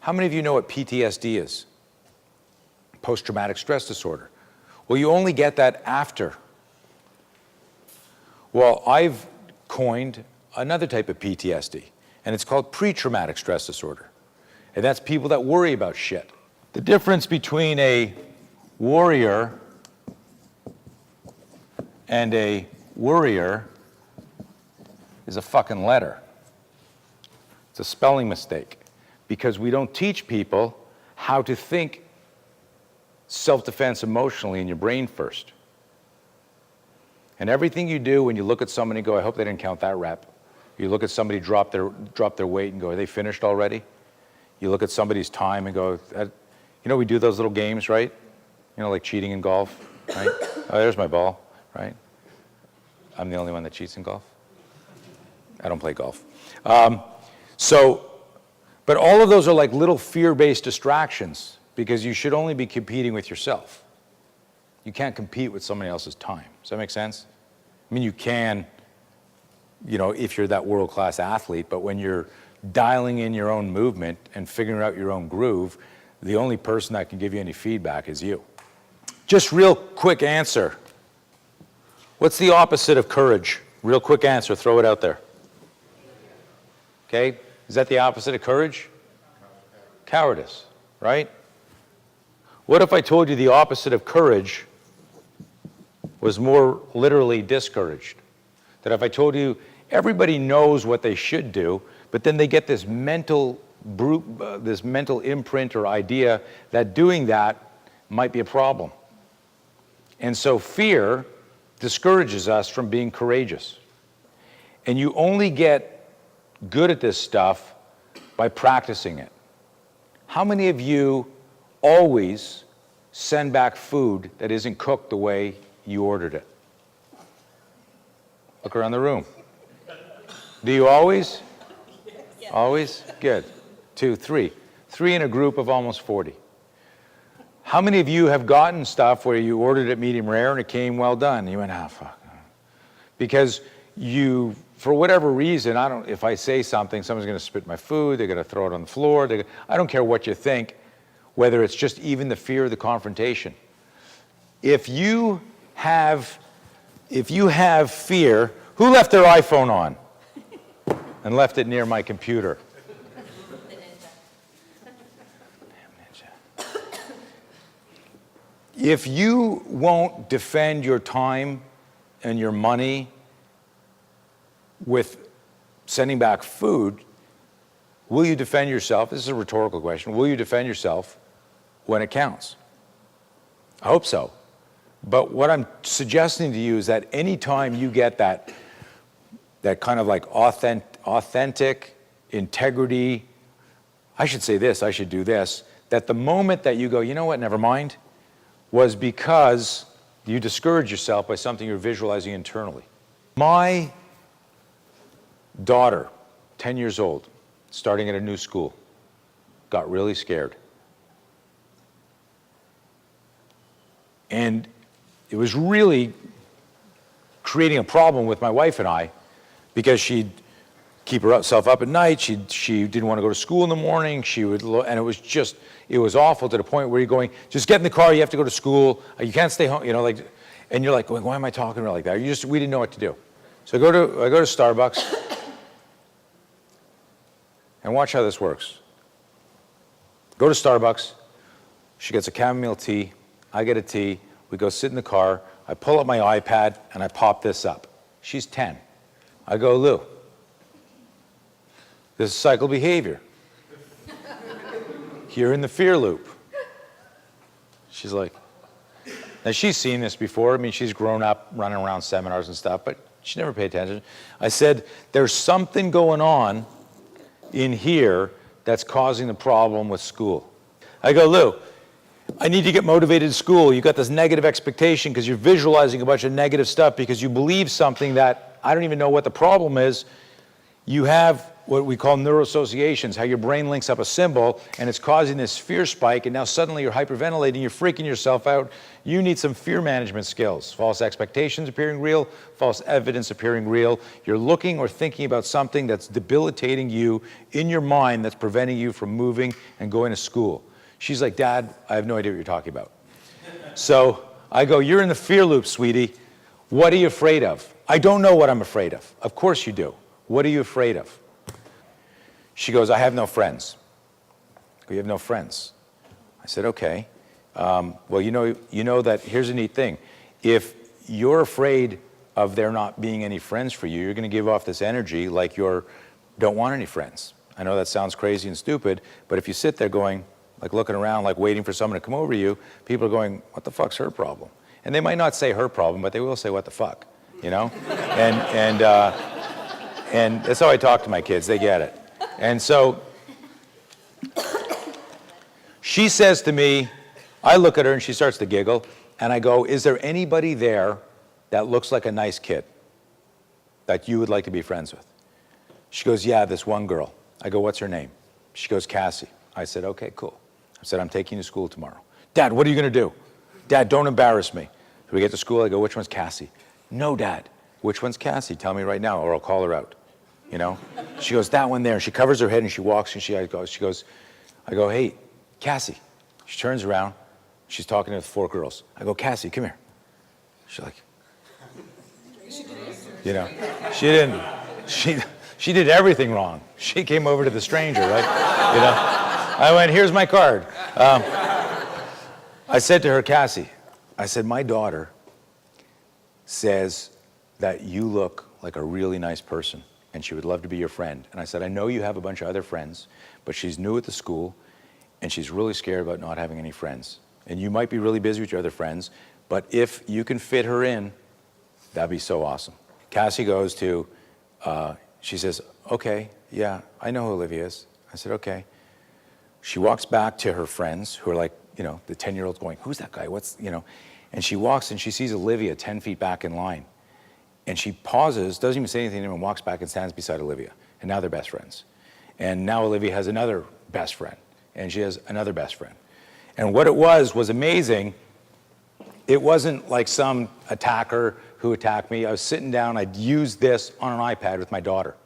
How many of you know what PTSD is? Post-traumatic stress disorder. Well, you only get that after. Well, I've coined another type of PTSD, and it's called pre-traumatic stress disorder. And that's people that worry about shit. The difference between a warrior and a worrier is a fucking letter. It's a spelling mistake, because we don't teach people how to think self-defense emotionally in your brain first. And everything you do when you look at somebody and go, I hope they didn't count that rep. You look at somebody drop their weight and go, are they finished already? You look at somebody's time and go, we do those little games, right? Like cheating in golf, right? Oh, there's my ball, right? I'm the only one that cheats in golf. I don't play golf. But all of those are like little fear-based distractions, because you should only be competing with yourself. You can't compete with somebody else's time. Does that make sense? I mean, you can, if you're that world-class athlete, but when you're dialing in your own movement and figuring out your own groove, the only person that can give you any feedback is you. Just real quick answer. What's the opposite of courage? Real quick answer, throw it out there. Okay, is that the opposite of courage? Cowardice, right? What if I told you the opposite of courage was more literally discouraged? That if I told you everybody knows what they should do, but then they get this mental imprint or idea that doing that might be a problem. And so fear discourages us from being courageous. And you only get good at this stuff by practicing it. How many of you always send back food that isn't cooked the way you ordered it? Look around the room. Do you always? Yes. Always? Good. 2, 3. 3 in a group of almost 40. How many of you have gotten stuff where you ordered it medium rare and it came well done? You went, fuck. Because you, for whatever reason, if I say something, someone's going to spit my food, they're going to throw it on the floor. I don't care what you think, whether it's just even the fear of the confrontation. If you have fear, who left their iPhone on and left it near my computer? If you won't defend your time and your money with sending back food, will you defend yourself? This is a rhetorical question. Will you defend yourself when it counts? I hope so. But what I'm suggesting to you is that anytime you get that kind of like authentic integrity, I should say this, I should do this, that the moment that you go, you know what, never mind, was because you discourage yourself by something you're visualizing internally. My daughter, 10 years old, starting at a new school, got really scared. And it was really creating a problem with my wife and I, because she'd keep herself up at night. She didn't want to go to school in the morning. And it was awful, to the point where you're going, just get in the car, you have to go to school, you can't stay home, and you're like, why am I talking to her like that? We didn't know what to do. So I go to Starbucks, and watch how this works. Go to Starbucks, she gets a chamomile tea, I get a tea, we go sit in the car, I pull up my iPad, and I pop this up. She's 10. I go, Lou, this is cycle behavior. You're in the fear loop. She's like, now she's seen this before. I mean, she's grown up running around seminars and stuff, but she never paid attention. I said, there's something going on in here that's causing the problem with school. I go, Lou, I need to get motivated at school. You got this negative expectation because you're visualizing a bunch of negative stuff because you believe something that I don't even know what the problem is. You have what we call neuroassociations, how your brain links up a symbol and it's causing this fear spike, and now suddenly you're hyperventilating, you're freaking yourself out. You need some fear management skills. False expectations appearing real, false evidence appearing real. You're looking or thinking about something that's debilitating you in your mind, that's preventing you from moving and going to school. She's like, Dad, I have no idea what you're talking about. So I go, you're in the fear loop, sweetie. What are you afraid of? I don't know what I'm afraid of. Of course you do. What are you afraid of? She goes, I have no friends. I go, you have no friends? I said, okay. Well, you know that here's a neat thing. If you're afraid of there not being any friends for you, you're going to give off this energy like you don't want any friends. I know that sounds crazy and stupid, but if you sit there going, like looking around, like waiting for someone to come over to you, people are going, what the fuck's her problem? And they might not say her problem, but they will say, what the fuck, you know? And that's how I talk to my kids. They get it. And so she says to me, I look at her and she starts to giggle, and I go, is there anybody there that looks like a nice kid that you would like to be friends with? She goes, yeah, this one girl. I go, what's her name? She goes, Cassie. I said, okay, cool. I said, I'm taking you to school tomorrow. Dad, what are you going to do? Dad, don't embarrass me. So we get to school, I go, which one's Cassie? No, Dad. Which one's Cassie? Tell me right now, or I'll call her out. You know? She goes, that one there. And she covers her head and she walks and I go, hey, Cassie. She turns around. She's talking to the 4 girls. I go, Cassie, come here. She's like, you know, she did everything wrong. She came over to the stranger, right? You know, I went, here's my card. I said to her, Cassie, I said, my daughter says that you look like a really nice person and she would love to be your friend. And I said, I know you have a bunch of other friends, but she's new at the school and she's really scared about not having any friends. And you might be really busy with your other friends, but if you can fit her in, that'd be so awesome. Cassie goes to, she says, okay, yeah, I know who Olivia is. I said, okay. She walks back to her friends who are like, you know, the 10-year-olds going, who's that guy? What's, you know? And she walks and she sees Olivia 10 feet back in line. And she pauses, doesn't even say anything to him, and walks back and stands beside Olivia. And now they're best friends. And now Olivia has another best friend. And she has another best friend. And what it was amazing. It wasn't like some attacker who attacked me. I was sitting down, I'd used this on an iPad with my daughter.